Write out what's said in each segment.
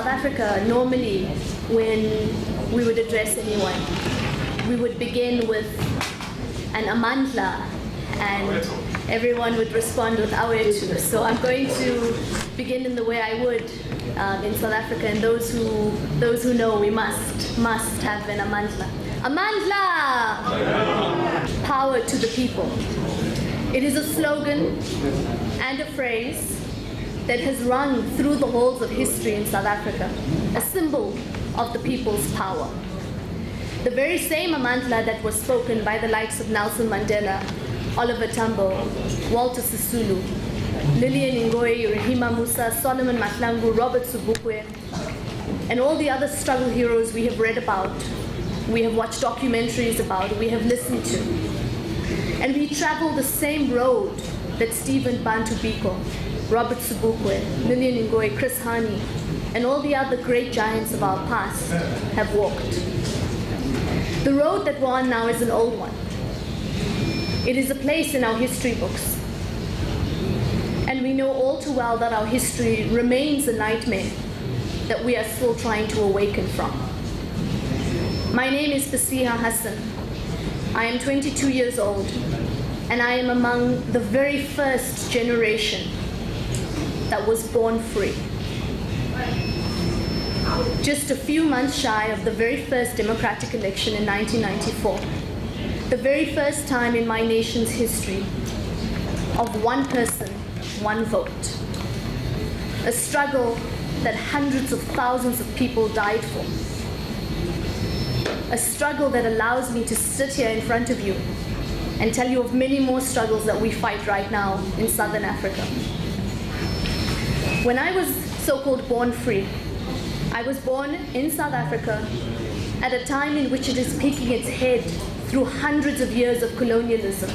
South Africa, normally when we would address anyone, we would begin with an amandla, and everyone would respond with awetu. So I'm going to begin in the way I would in South Africa, and those who know, we must have an amandla. Amandla! Power to the people. It is a slogan and a phrase that has rung through the halls of history in South Africa, a symbol of the people's power. The very same amandla that was spoken by the likes of Nelson Mandela, Oliver Tambo, Walter Sisulu, Lillian Ngoyi, Rahima Musa, Solomon Mahlangu, Robert Sobukwe, and all the other struggle heroes we have read about, we have watched documentaries about, we have listened to. And we travel the same road that Stephen Bantu Biko, Robert Sobukwe, Lillian Ngoyi, Chris Hani, and all the other great giants of our past have walked. The road that we're on now is an old one. It is a place in our history books. And we know all too well that our history remains a nightmare that we are still trying to awaken from. My name is Fasiha Hassan. I am 22 years old, and I am among the very first generation that was born free. Just a few months shy of the very first democratic election in 1994, the very first time in my nation's history of one person, one vote. A struggle that hundreds of thousands of people died for. A struggle that allows me to sit here in front of you and tell you of many more struggles that we fight right now in Southern Africa. When I was so-called born free, I was born in South Africa at a time in which it is peeking its head through hundreds of years of colonialism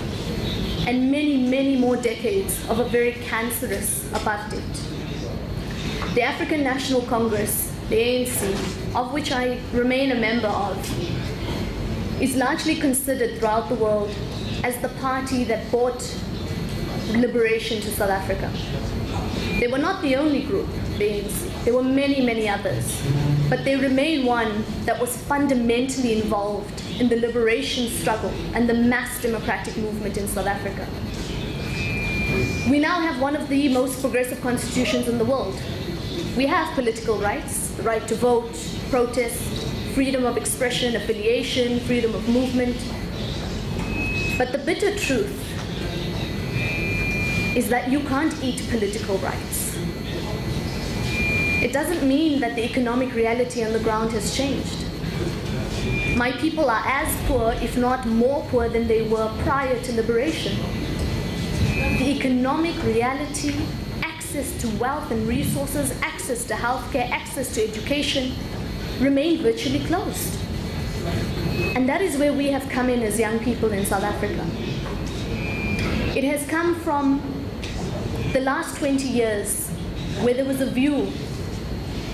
and many, many more decades of a very cancerous apartheid. The African National Congress, the ANC, of which I remain a member of, is largely considered throughout the world as the party that brought liberation to South Africa. They were not the only group, the ANC. There were many, many others. But they remain one that was fundamentally involved in the liberation struggle and the mass democratic movement in South Africa. We now have one of the most progressive constitutions in the world. We have political rights, the right to vote, protest, freedom of expression, affiliation, freedom of movement. But the bitter truth is that you can't eat political rights. It doesn't mean that the economic reality on the ground has changed. My people are as poor, if not more poor, than they were prior to liberation. The economic reality, access to wealth and resources, access to healthcare, access to education, remain virtually closed. And that is where we have come in as young people in South Africa. It has come from the last 20 years where there was a view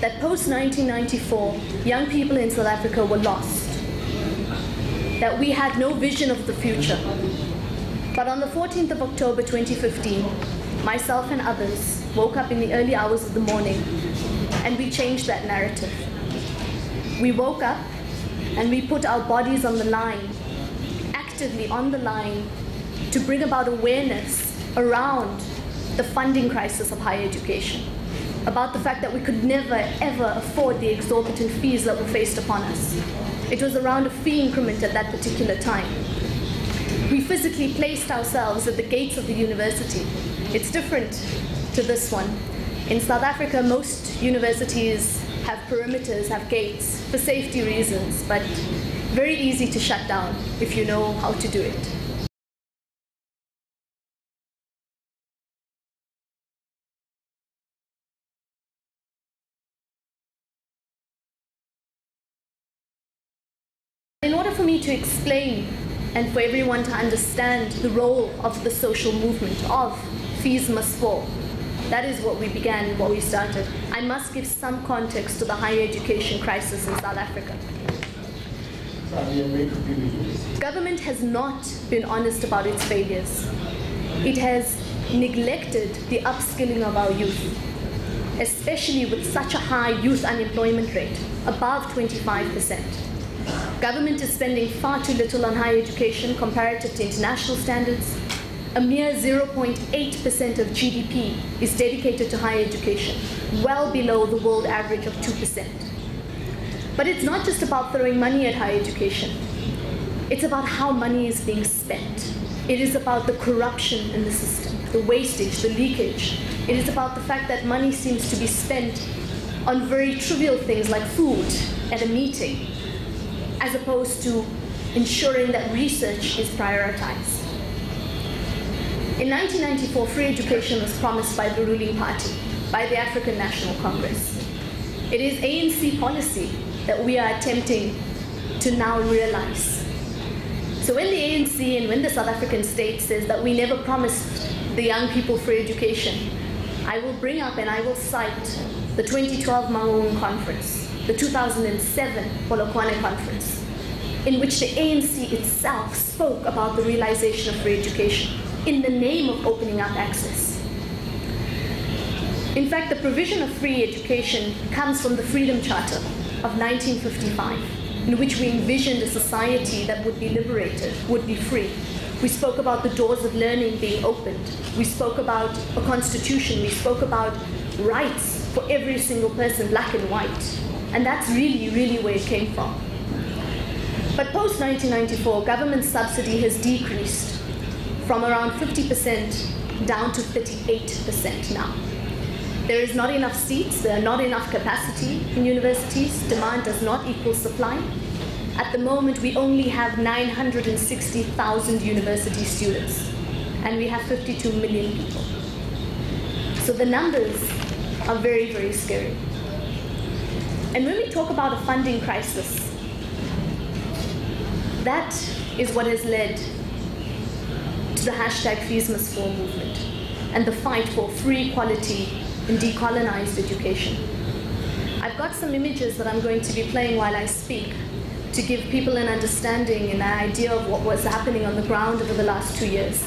that post-1994, young people in South Africa were lost, that we had no vision of the future. But on the 14th of October 2015, myself and others woke up in the early hours of the morning and we changed that narrative. We woke up and we put our bodies on the line, actively on the line, to bring about awareness around the funding crisis of higher education, about the fact that we could never, ever afford the exorbitant fees that were faced upon us. It was around a fee increment at that particular time. We physically placed ourselves at the gates of the university. It's different to this one. In South Africa, most universities have perimeters, have gates for safety reasons, but very easy to shut down if you know how to do it. In order for me to explain and for everyone to understand the role of the social movement of Fees Must Fall, that is what we began, what we started. I must give some context to the higher education crisis in South Africa. Government has not been honest about its failures. It has neglected the upskilling of our youth. especially with such a high youth unemployment rate, above 25%. Government is spending far too little on higher education comparative to international standards. A mere 0.8% of GDP is dedicated to higher education, well below the world average of 2%. But it's not just about throwing money at higher education. It's about how money is being spent. It is about the corruption in the system, the wastage, the leakage. It is about the fact that money seems to be spent on very trivial things like food at a meeting, as opposed to ensuring that research is prioritized. In 1994, free education was promised by the ruling party, by the African National Congress. It is ANC policy that we are attempting to now realize. So when the ANC and when the South African state says that we never promised the young people free education, I will bring up and I will cite the 2012 Mangaung Conference, the 2007 Polokwane Conference, in which the ANC itself spoke about the realization of free education in the name of opening up access. In fact, the provision of free education comes from the Freedom Charter of 1955, in which we envisioned a society that would be liberated, would be free. We spoke about the doors of learning being opened. We spoke about a constitution. We spoke about rights for every single person, black and white. And that's really, really where it came from. But post-1994, government subsidy has decreased from around 50% down to 38% now. There is not enough seats, there are not enough capacity in universities, demand does not equal supply. At the moment, we only have 960,000 university students, and we have 52 million people. So the numbers are very, very scary. And when we talk about a funding crisis, that is what has led to the hashtag Fees Must Fall movement and the fight for free, quality, and decolonized education. I've got some images that I'm going to be playing while I speak to give people an understanding and an idea of what was happening on the ground over the last 2 years.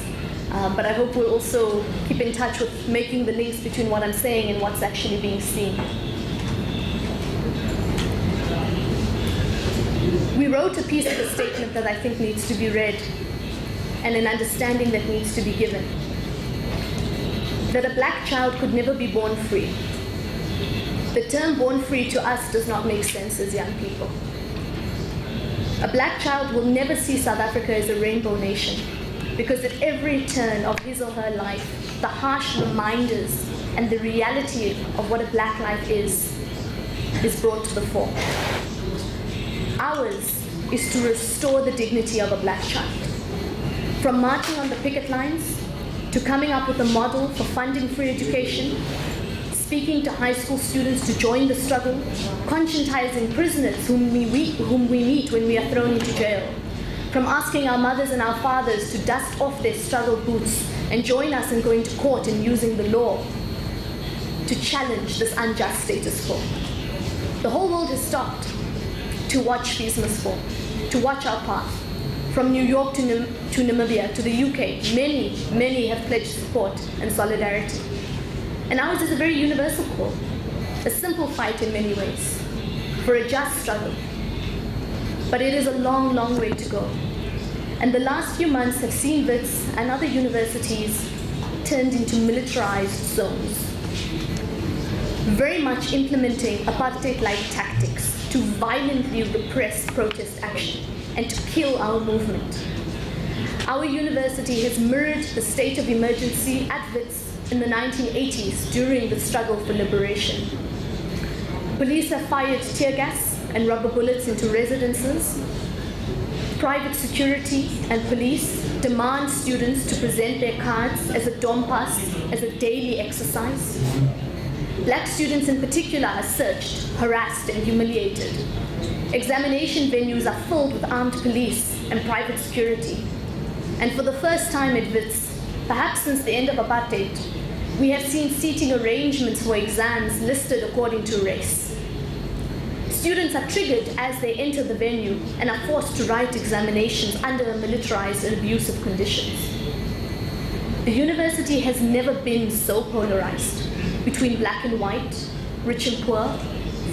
But I hope we'll also keep in touch with making the links between what I'm saying and what's actually being seen. We wrote a piece of a statement that I think needs to be read and an understanding that needs to be given. That a black child could never be born free. The term born free to us does not make sense as young people. A black child will never see South Africa as a rainbow nation because at every turn of his or her life, the harsh reminders and the reality of what a black life is brought to the fore. Ours is to restore the dignity of a black child. From marching on the picket lines, to coming up with a model for funding free education, speaking to high school students to join the struggle, conscientizing prisoners whom we meet when we are thrown into jail, from asking our mothers and our fathers to dust off their struggle boots and join us in going to court and using the law to challenge this unjust status quo. The whole world has stopped to watch Fees Must Fall, to watch our path. From New York to Namibia to the UK, many have pledged support and solidarity. And ours is a very universal call, a simple fight in many ways, for a just struggle. But it is a long, long way to go. And the last few months have seen Wits and other universities turned into militarized zones, very much implementing apartheid-like tactics to violently repress protest action and to kill our movement. Our university has mirrored the state of emergency at Wits in the 1980s during the struggle for liberation. Police have fired tear gas and rubber bullets into residences. Private security and police demand students to present their cards as a dorm pass, as a daily exercise. Black students in particular are searched, harassed, and humiliated. Examination venues are filled with armed police and private security. And for the first time at Wits, perhaps since the end of apartheid, we have seen seating arrangements for exams listed according to race. Students are triggered as they enter the venue and are forced to write examinations under militarized and abusive conditions. The university has never been so polarized. between black and white, rich and poor,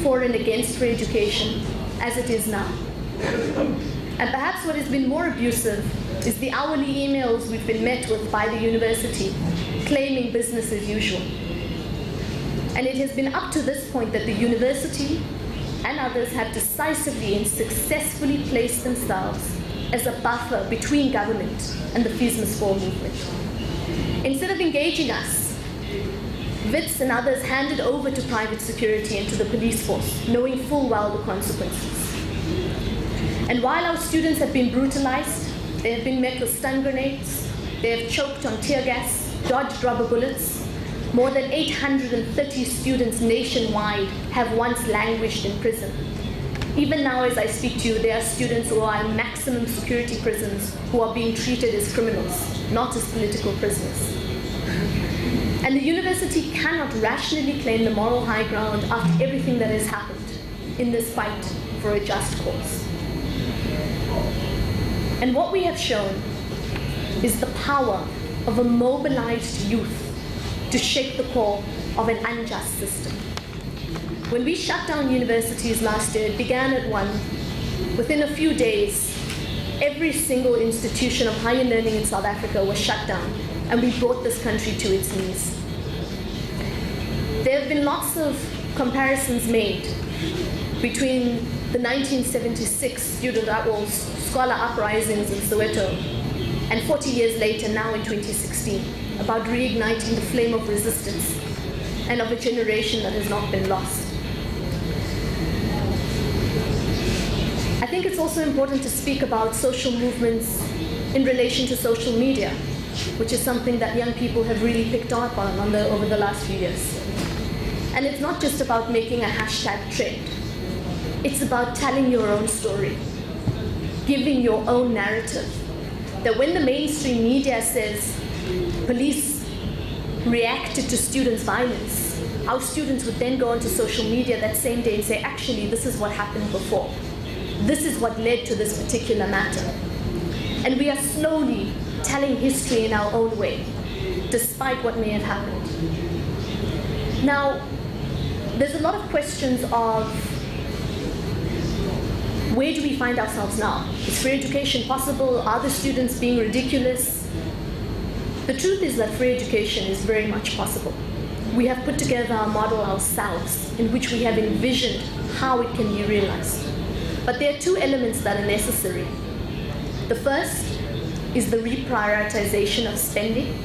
for and against free education, as it is now. And perhaps what has been more abusive is the hourly emails we've been met with by the university claiming business as usual. And it has been up to this point that the university and others have decisively and successfully placed themselves as a buffer between government and the Fees Must Fall movement. Instead of engaging us, Wits and others handed over to private security and to the police force, knowing full well the consequences. And while our students have been brutalized, they have been met with stun grenades, they have choked on tear gas, dodged rubber bullets, more than 830 students nationwide have once languished in prison. Even now, as I speak to you, there are students who are in maximum security prisons who are being treated as criminals, not as political prisoners. And the university cannot rationally claim the moral high ground after everything that has happened in this fight for a just cause. And what we have shown is the power of a mobilized youth to shake the core of an unjust system. When we shut down universities last year, it began at one. Within a few days, every single institution of higher learning in South Africa was shut down, and we brought this country to its knees. There have been lots of comparisons made between the 1976 scholar uprisings in Soweto and 40 years later, now in 2016, about reigniting the flame of resistance and of a generation that has not been lost. I think it's also important to speak about social movements in relation to social media, which is something that young people have really picked up on over the last few years. And it's not just about making a hashtag trend. It's about telling your own story, giving your own narrative. That when the mainstream media says police reacted to students' violence, our students would then go onto social media that same day and say, actually, this is what happened before. This is what led to this particular matter. And we are slowly telling history in our own way, despite what may have happened. Now, there's a lot of questions of where do we find ourselves now? Is free education possible? Are the students being ridiculous? The truth is that free education is very much possible. We have put together a model ourselves in which we have envisioned how it can be realized. But there are two elements that are necessary. The first is the reprioritization of spending,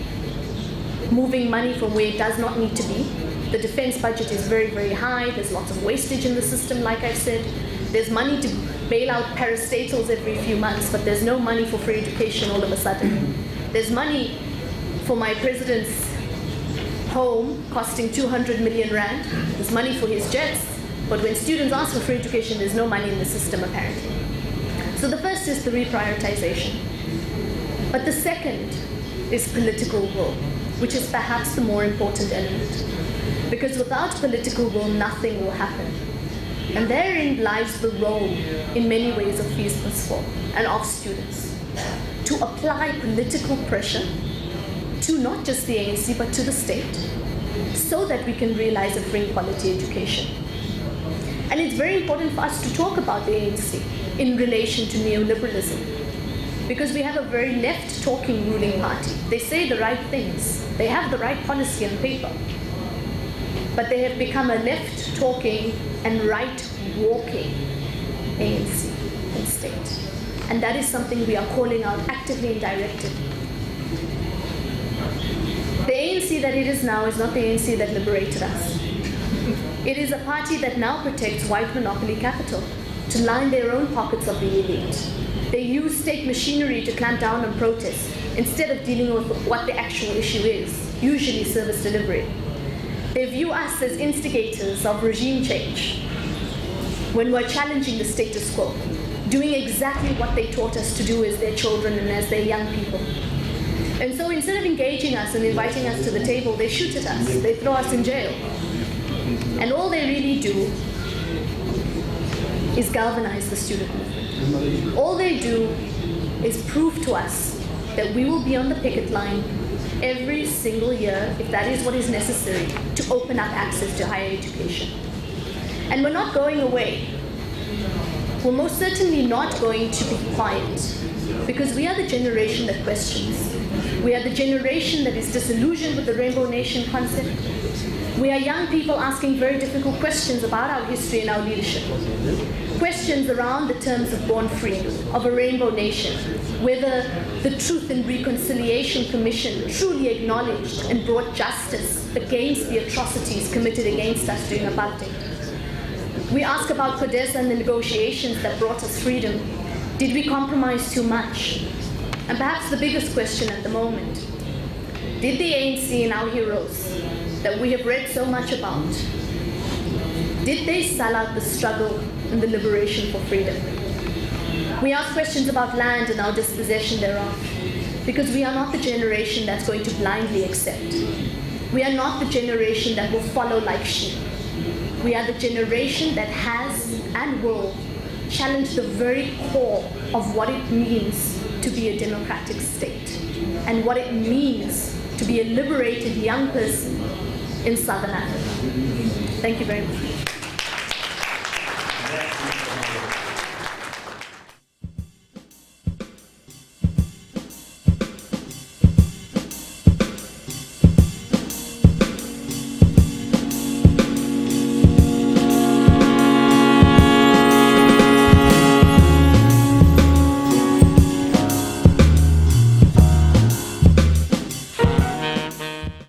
moving money from where it does not need to be. The defense budget is very, very high. There's lots of wastage in the system, like I said. There's money to bail out parastatals every few months, but there's no money for free education all of a sudden. There's money for my president's home costing 200 million rand. There's money for his jets, but when students ask for free education, there's no money in the system apparently. So the first is the reprioritization. But the second is political will, which is perhaps the more important element. Because without political will, nothing will happen. And therein lies the role, in many ways, of Fees Must Fall and of students, to apply political pressure to not just the ANC, but to the state, so that we can realize and bring quality education. And it's very important for us to talk about the ANC in relation to neoliberalism, because we have a very left-talking ruling party. They say the right things. They have the right policy on paper. But they have become a left-talking and right-walking ANC and state. And that is something we are calling out actively and directly. The ANC that it is now is not the ANC that liberated us. It is a party that now protects white monopoly capital to line their own pockets of the elite. They use state machinery to clamp down on protests instead of dealing with what the actual issue is, usually service delivery. They view us as instigators of regime change when we're challenging the status quo, doing exactly what they taught us to do as their children and as their young people. And so instead of engaging us and inviting us to the table, they shoot at us, they throw us in jail. And all they really do is galvanize the student movement. All they do is prove to us that we will be on the picket line every single year, if that is what is necessary, to open up access to higher education. And we're not going away. We're most certainly not going to be quiet, because we are the generation that questions. We are the generation that is disillusioned with the Rainbow Nation concept. We are young people asking very difficult questions about our history and our leadership. Questions around the terms of born free, of a rainbow nation, whether the Truth and Reconciliation Commission truly acknowledged and brought justice against the atrocities committed against us during apartheid. We ask about CODESA and the negotiations that brought us freedom. Did we compromise too much? And perhaps the biggest question at the moment, did the ANC and our heroes that we have read so much about, did they sell out the struggle and the liberation for freedom? We ask questions about land and our dispossession thereof, because we are not the generation that's going to blindly accept. We are not the generation that will follow like sheep. We are the generation that has and will challenge the very core of what it means to be a democratic state and what it means to be a liberated young person in Southern Africa. Thank you very much.